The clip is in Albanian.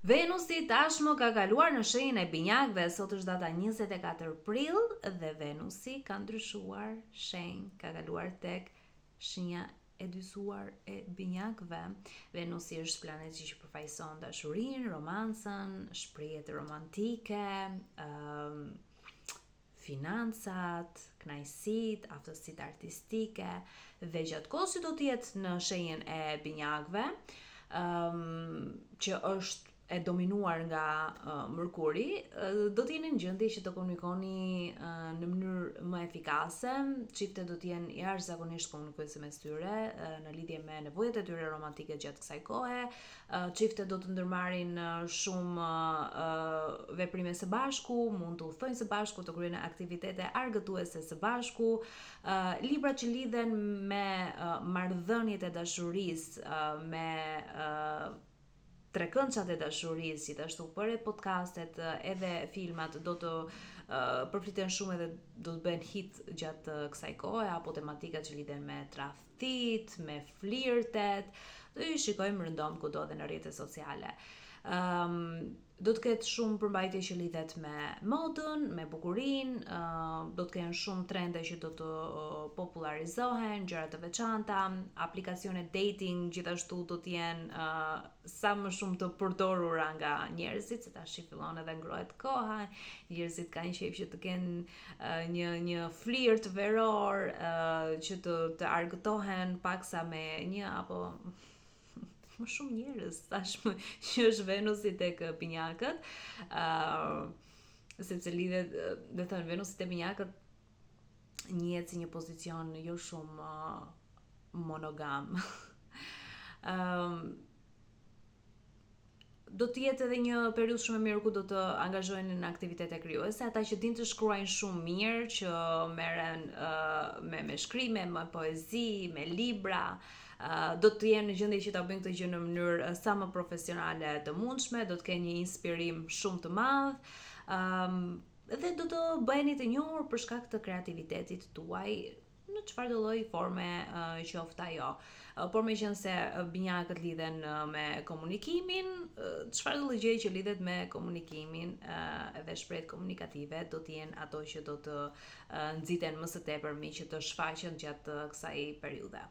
Venusi tashmë ka kaluar në shenjën e binjakëve, sot është data 24 prill dhe Venusi ka ndryshuar shenjë, ka kaluar tek shenja e dysuar e binjakëve. Venusi është planeti që përfaqëson dashurinë, romancën, shprehjet romantike, financat, kënaqësitë, aftësitë artistike dhe gjatë kohës që do të jetë në shenjën e binjakëve, që është e dominuar nga Mërkuri, do të jeni në gjendje që të komunikoni në mënyrë më efikase. Çiftet do të jenë jashtëzakonisht komunikuese mes tyre në lidhje me nevojat e tyre romantike gjatë kësaj kohe. Çiftet do të ndërmarrin shumë veprime së bashku, mund të udhtojnë së bashku, të kryejnë aktivitete argëtuese së bashku. Libra që lidhen me marrëdhëniet e dashurisë, me trekëndçat e dashurisë, gjithashtu për podcastet edhe filmat do të përfliten shumë edhe do të bëhen hit gjatë kësaj kohe, apo tematikat që lidhen me tradhtit, me flirtet, do i shikojmë rëndom kudo dhe në rrjetet sociale. Do të ketë shumë përmbajtje që lidhet me modën, me bukurinë, do të kenë shumë trende që do të popularizohen, gjëra të veçanta, aplikacione dating gjithashtu do të jenë sa më shumë të përdorura nga njerëzit, se tash fillon edhe ngrohet koha, njerëzit kanë qejf që të kenë një flirt veror, që të argëtohen paksa me një apo më shumë njerëz tashmë që është Venusi tek binjakët, sepse lidhet, do thënë Venusi te binjakët njihet si një pozicion jo shumë monogam. Do të jetë edhe një periudhë shumë e mirë ku do të angazhoheni në aktivitete krijuese, ata që dinë të shkruajnë shumë mirë, që merren me shkrime, me poezi, me libra, do të jenë në gjendje që ta bëjnë këtë gjë në mënyrë sa më profesionale të mundshme, do të kenë një inspirim shumë të madh, dhe do të bëheni të njohur për shkak të kreativitetit tuaj në çfarëdo lloj forme qoftë ajo. Por meqense binjakët lidhen me komunikimin, çfarëdo lloj gjëje që lidhet me komunikimin dhe shprehjet komunikative do të jenë ato që do të nxiten më së tepërmi që të shfaqen gjatë kësaj periudhe.